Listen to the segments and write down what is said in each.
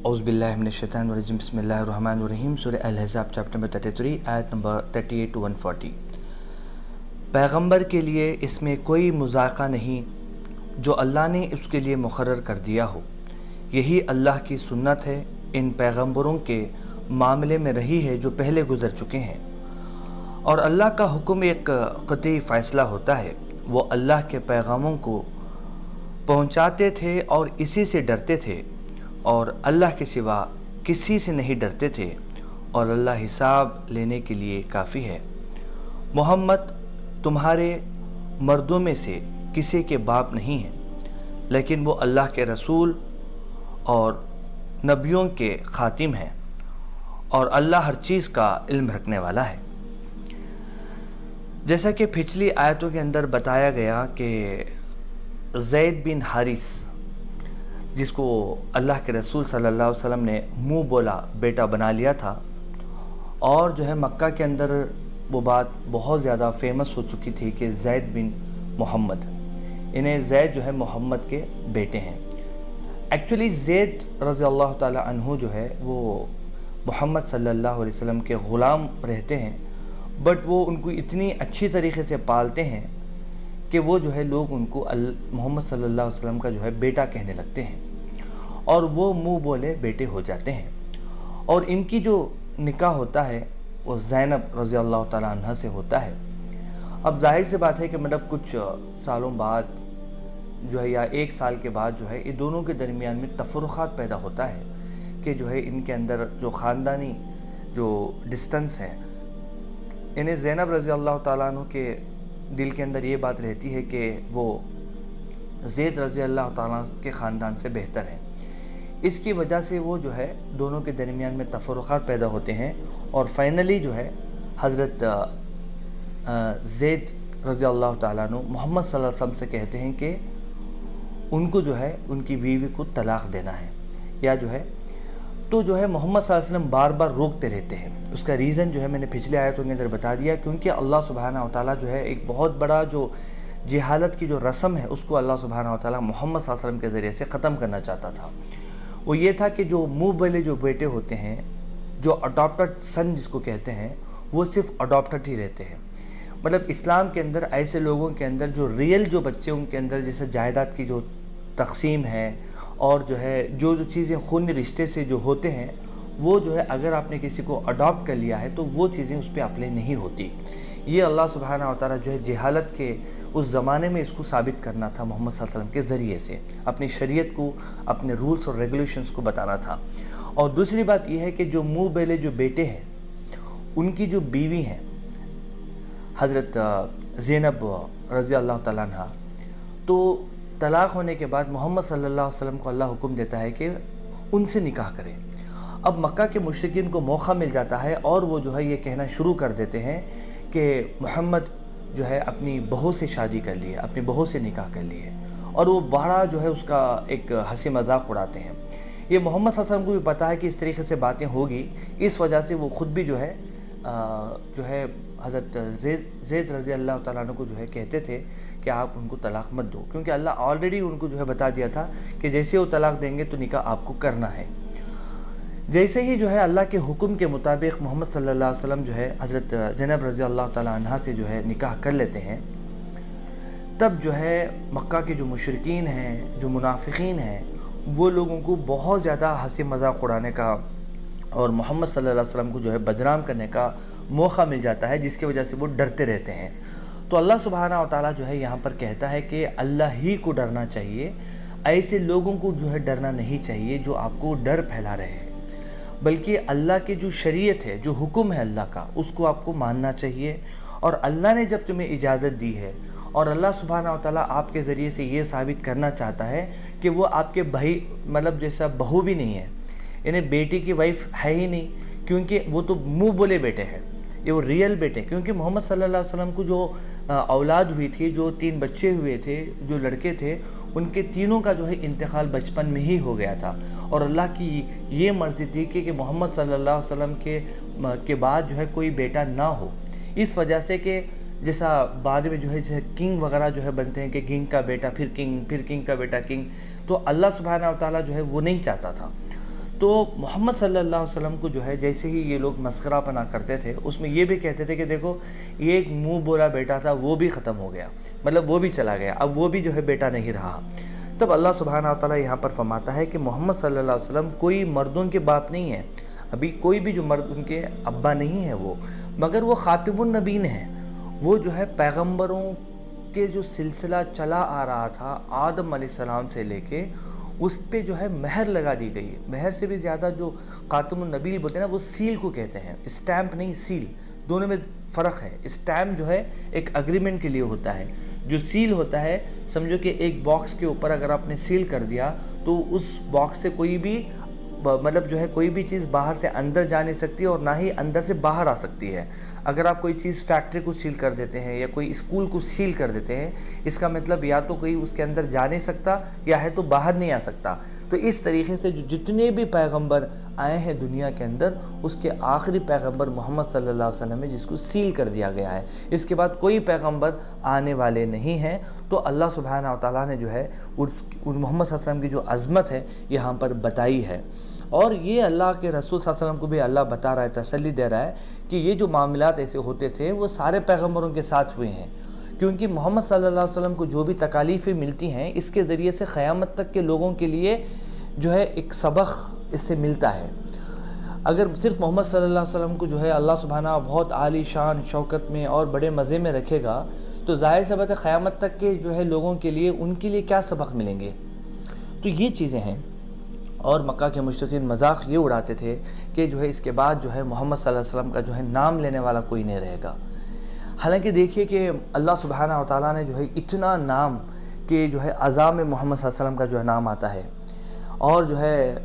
اعوذ باللہ من الشیطان الرجیم بسم اللہ الرحمن الرحیم سورہ الاحزاب چیپٹر نمبر 33 آیت نمبر 38 to 140۔ پیغمبر کے لیے اس میں کوئی مذاقہ نہیں جو اللہ نے اس کے لیے مقرر کر دیا ہو، یہی اللہ کی سنت ہے ان پیغمبروں کے معاملے میں رہی ہے جو پہلے گزر چکے ہیں، اور اللہ کا حکم ایک قطعی فیصلہ ہوتا ہے۔ وہ اللہ کے پیغاموں کو پہنچاتے تھے اور اسی سے ڈرتے تھے، اور اللہ کے سوا کسی سے نہیں ڈرتے تھے، اور اللہ حساب لینے کے لیے کافی ہے۔ محمد تمہارے مردوں میں سے کسی کے باپ نہیں ہیں، لیکن وہ اللہ کے رسول اور نبیوں کے خاتم ہیں، اور اللہ ہر چیز کا علم رکھنے والا ہے۔ جیسا کہ پچھلی آیتوں کے اندر بتایا گیا کہ زید بن حارث، جس کو اللہ کے رسول صلی اللہ علیہ وسلم نے منہ بولا بیٹا بنا لیا تھا، اور جو ہے مکہ کے اندر وہ بات بہت زیادہ فیمس ہو چکی تھی کہ زید بن محمد، انہیں زید جو ہے محمد کے بیٹے ہیں۔ ایکچولی زید رضی اللہ تعالی عنہ جو ہے وہ محمد صلی اللہ علیہ وسلم کے غلام رہتے ہیں، بٹ وہ ان کو اتنی اچھی طریقے سے پالتے ہیں کہ وہ جو ہے لوگ ان کو محمد صلی اللہ علیہ وسلم کا جو ہے بیٹا کہنے لگتے ہیں، اور وہ منہ بولے بیٹے ہو جاتے ہیں۔ اور ان کی جو نکاح ہوتا ہے وہ زینب رضی اللہ تعالیٰ عنہ سے ہوتا ہے۔ اب ظاہر سی بات ہے کہ مطلب کچھ سالوں بعد جو ہے یا ایک سال کے بعد جو ہے یہ دونوں کے درمیان میں تفرقات پیدا ہوتا ہے کہ جو ہے ان کے اندر جو خاندانی جو ڈسٹنس ہے، انہیں زینب رضی اللہ تعالیٰ عنہ کے دل کے اندر یہ بات رہتی ہے کہ وہ زید رضی اللہ تعالیٰ کے خاندان سے بہتر ہے۔ اس کی وجہ سے وہ جو ہے دونوں کے درمیان میں تفرقات پیدا ہوتے ہیں، اور فائنلی جو ہے حضرت زید رضی اللہ تعالیٰ عنہ محمد صلی اللہ علیہ وسلم سے کہتے ہیں کہ ان کو جو ہے ان کی بیوی کو طلاق دینا ہے، یا جو ہے تو جو ہے محمد صلی اللہ علیہ وسلم بار بار روکتے رہتے ہیں۔ اس کا ریزن جو ہے میں نے پچھلے آیتوں کے اندر بتا دیا، کیونکہ اللہ سبحانہ وتعالیٰ جو ہے ایک بہت بڑا جو جہالت کی جو رسم ہے اس کو اللہ سبحانہ وتعالیٰ محمد صلی اللہ علیہ وسلم کے ذریعے سے ختم کرنا چاہتا تھا۔ وہ یہ تھا کہ جو منہ بولے جو بیٹے ہوتے ہیں، جو اڈاپٹڈ سن جس کو کہتے ہیں، وہ صرف اڈاپٹڈ ہی رہتے ہیں۔ مطلب اسلام کے اندر ایسے لوگوں کے اندر جو ریئل جو بچے ان کے اندر جیسے جائیداد کی جو تقسیم ہے، اور جو ہے جو چیزیں خونی رشتے سے جو ہوتے ہیں، وہ جو ہے اگر آپ نے کسی کو اڈاپٹ کر لیا ہے تو وہ چیزیں اس پہ اپلائی نہیں ہوتی۔ یہ اللہ سبحانہ وتعالیٰ جو ہے جہالت کے اس زمانے میں اس کو ثابت کرنا تھا محمد صلی اللہ علیہ وسلم کے ذریعے سے، اپنی شریعت کو، اپنے رولز اور ریگولیشنز کو بتانا تھا۔ اور دوسری بات یہ ہے کہ جو منہ بیلے جو بیٹے ہیں، ان کی جو بیوی ہیں حضرت زینب رضی اللہ تعالیٰ عنہ، تو طلاق ہونے کے بعد محمد صلی اللہ علیہ وسلم کو اللہ حکم دیتا ہے کہ ان سے نکاح کریں۔ اب مکہ کے مشرکین کو موقع مل جاتا ہے، اور وہ جو ہے یہ کہنا شروع کر دیتے ہیں کہ محمد جو ہے اپنی بہو سے شادی کر لی ہے، اپنی بہو سے نکاح کر لی ہے، اور وہ بڑا جو ہے اس کا ایک ہنسی مذاق اڑاتے ہیں۔ یہ محمد صلی اللہ علیہ وسلم کو بھی پتہ ہے کہ اس طریقے سے باتیں ہوگی، اس وجہ سے وہ خود بھی جو ہے حضرت زید رضی اللہ تعالیٰ عنہ کو جو ہے کہتے تھے کہ آپ ان کو طلاق مت دو، کیونکہ اللہ آلریڈی ان کو جو ہے بتا دیا تھا کہ جیسے وہ طلاق دیں گے تو نکاح آپ کو کرنا ہے۔ جیسے ہی جو ہے اللہ کے حکم کے مطابق محمد صلی اللہ علیہ وسلم جو ہے حضرت زینب رضی اللہ تعالیٰ عنہ سے جو ہے نکاح کر لیتے ہیں، تب جو ہے مکہ کے جو مشرکین ہیں، جو منافقین ہیں، وہ لوگوں کو بہت زیادہ ہنسی مذاق اڑانے کا اور محمد صلی اللہ علیہ وسلم کو جو ہے بدنام کرنے کا موقع مل جاتا ہے، جس کی وجہ سے وہ ڈرتے رہتے ہیں۔ تو اللہ سبحانہ وتعالیٰ جو ہے یہاں پر کہتا ہے کہ اللہ ہی کو ڈرنا چاہیے، ایسے لوگوں کو جو ہے ڈرنا نہیں چاہیے جو آپ کو ڈر پھیلا رہے ہیں، بلکہ اللہ کی جو شریعت ہے، جو حکم ہے اللہ کا، اس کو آپ کو ماننا چاہیے۔ اور اللہ نے جب تمہیں اجازت دی ہے، اور اللہ سبحانہ وتعالیٰ آپ کے ذریعے سے یہ ثابت کرنا چاہتا ہے کہ وہ آپ کے بھائی مطلب جیسا بہو بھی نہیں ہے، انہیں بیٹی کی وائف ہے ہی نہیں، کیونکہ وہ تو منہ بولے بیٹے ہیں، یہ وہ ریئل بیٹے، کیونکہ محمد صلی اللہ علیہ وسلم کو جو اولاد ہوئی تھی، جو 3 بچے ہوئے تھے، جو لڑکے تھے، ان کے تینوں کا جو ہے انتقال بچپن میں ہی ہو گیا تھا، اور اللہ کی یہ مرضی تھی کہ محمد صلی اللہ علیہ وسلم کے بعد جو ہے کوئی بیٹا نہ ہو، اس وجہ سے کہ جیسا بعد میں جو ہے جیسے کنگ وغیرہ جو ہے بنتے ہیں کہ کنگ کا بیٹا پھر کنگ، پھر کنگ کا بیٹا کنگ، تو اللہ سبحانہ وتعالیٰ جو ہے وہ نہیں چاہتا تھا۔ تو محمد صلی اللہ علیہ وسلم کو جو ہے جیسے ہی یہ لوگ مسخرہ پنا کرتے تھے، اس میں یہ بھی کہتے تھے کہ دیکھو یہ ایک منہ بولا بیٹا تھا، وہ بھی ختم ہو گیا، مطلب وہ بھی چلا گیا، اب وہ بھی جو ہے بیٹا نہیں رہا۔ تب اللہ سبحانہ و تعالیٰ یہاں پر فرماتا ہے کہ محمد صلی اللہ علیہ وسلم کوئی مردوں کے باپ نہیں ہے، ابھی کوئی بھی جو مرد ان کے ابا نہیں ہے وہ، مگر وہ خاتم النبیین ہیں، وہ جو ہے پیغمبروں کے جو سلسلہ چلا آ رہا تھا آدم علیہ السلام سے لے کے، اس پہ جو ہے مہر لگا دی گئی۔ مہر سے بھی زیادہ جو خاتم النبی بولتے ہیں نا، وہ سیل کو کہتے ہیں، اسٹیمپ نہیں، سیل، دونوں میں فرق ہے۔ اسٹیمپ جو ہے ایک اگریمنٹ کے لیے ہوتا ہے، جو سیل ہوتا ہے سمجھو کہ ایک باکس کے اوپر اگر آپ نے سیل کر دیا تو اس باکس سے کوئی بھی مطلب جو ہے کوئی بھی چیز باہر سے اندر جا نہیں سکتی اور نہ ہی اندر سے باہر آ سکتی ہے۔ اگر آپ کوئی چیز فیکٹری کو سیل کر دیتے ہیں یا کوئی اسکول کو سیل کر دیتے ہیں، اس کا مطلب یا تو کوئی اس کے اندر جا نہیں سکتا یا ہے تو باہر نہیں آ سکتا۔ تو اس طریقے سے جتنے بھی پیغمبر آئے ہیں دنیا کے اندر، اس کے آخری پیغمبر محمد صلی اللہ علیہ وسلم ہے جس کو سیل کر دیا گیا ہے، اس کے بعد کوئی پیغمبر آنے والے نہیں ہیں۔ تو اللہ سبحانہ و تعالیٰ نے جو ہے محمد صلی اللہ علیہ وسلم کی جو عظمت ہے یہاں پر بتائی ہے، اور یہ اللہ کے رسول صلی اللہ علیہ وسلم کو بھی اللہ بتا رہا ہے، تسلی دے رہا ہے کہ یہ جو معاملات ایسے ہوتے تھے وہ سارے پیغمبروں کے ساتھ ہوئے ہیں، کیونکہ محمد صلی اللہ علیہ وسلم کو جو بھی تکالیفیں ملتی ہیں اس کے ذریعے سے قیامت تک کے لوگوں کے لیے جو ہے ایک سبق اس سے ملتا ہے۔ اگر صرف محمد صلی اللہ علیہ وسلم کو جو ہے اللہ سبحانہ بہت عالی شان شوکت میں اور بڑے مزے میں رکھے گا تو ظاہر سی بات ہے قیامت تک کے جو ہے لوگوں کے لیے ان کے لیے کیا سبق ملیں گے۔ تو یہ چیزیں ہیں، اور مکہ کے مشرکین مذاق یہ اڑاتے تھے کہ جو ہے اس کے بعد جو ہے محمد صلی اللہ علیہ وسلم کا جو ہے نام لینے والا کوئی نہیں رہے گا۔ حالانکہ دیکھیے کہ اللہ سبحانہ و تعالیٰ نے جو ہے اتنا نام کہ جو ہے اعضاء میں محمد صلی اللہ علیہ وسلم کا جو ہے نام آتا ہے، اور جو ہے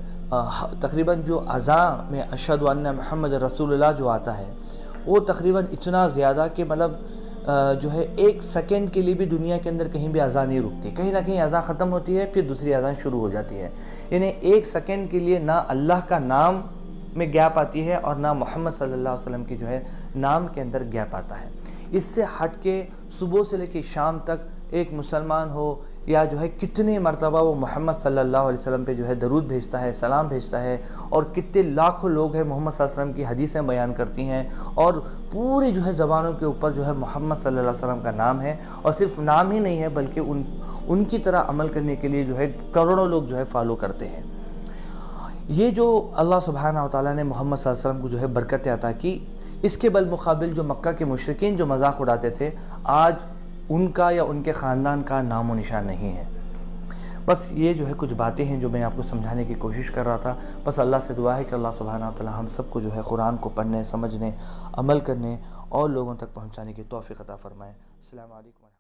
تقریباً جو اعضاء میں اشہد ان محمد رسول اللہ جو آتا ہے وہ تقریباً اتنا زیادہ کہ مطلب جو ہے ایک سیکنڈ کے لیے بھی دنیا کے اندر کہیں بھی اذان نہیں رکتی، کہیں نہ کہیں اذان ختم ہوتی ہے پھر دوسری اذان شروع ہو جاتی ہے، یعنی ایک سیکنڈ کے لیے نہ اللہ کا نام میں گیپ آتی ہے اور نہ محمد صلی اللہ علیہ وسلم کی جو ہے نام کے اندر گیپ آتا ہے۔ اس سے ہٹ کے صبح سے لے کے شام تک ایک مسلمان ہو یا جو ہے کتنے مرتبہ وہ محمد صلی اللہ علیہ وسلم پہ جو ہے درود بھیجتا ہے، سلام بھیجتا ہے، اور کتنے لاکھوں لوگ ہیں محمد صلی اللہ علیہ وسلم کی حدیثیں بیان کرتی ہیں، اور پوری جو ہے زبانوں کے اوپر جو ہے محمد صلی اللہ علیہ وسلم کا نام ہے، اور صرف نام ہی نہیں ہے بلکہ ان کی طرح عمل کرنے کے لیے جو ہے کروڑوں لوگ جو ہے فالو کرتے ہیں۔ یہ جو اللہ سبحانہ و تعالیٰ نے محمد صلی اللہ علیہ وسلم کو جو ہے برکتیں عطا کی، اس کے بالمقابل جو مکہ کے مشرکین جو مذاق اڑاتے تھے، آج ان کا یا ان کے خاندان کا نام و نشان نہیں ہے۔ بس یہ جو ہے کچھ باتیں ہیں جو میں آپ کو سمجھانے کی کوشش کر رہا تھا۔ بس اللہ سے دعا ہے کہ اللہ سبحانہ و تعالیٰ ہم سب کو جو ہے قرآن کو پڑھنے، سمجھنے، عمل کرنے اور لوگوں تک پہنچانے کی توفیق عطا فرمائے۔ السلام علیکم۔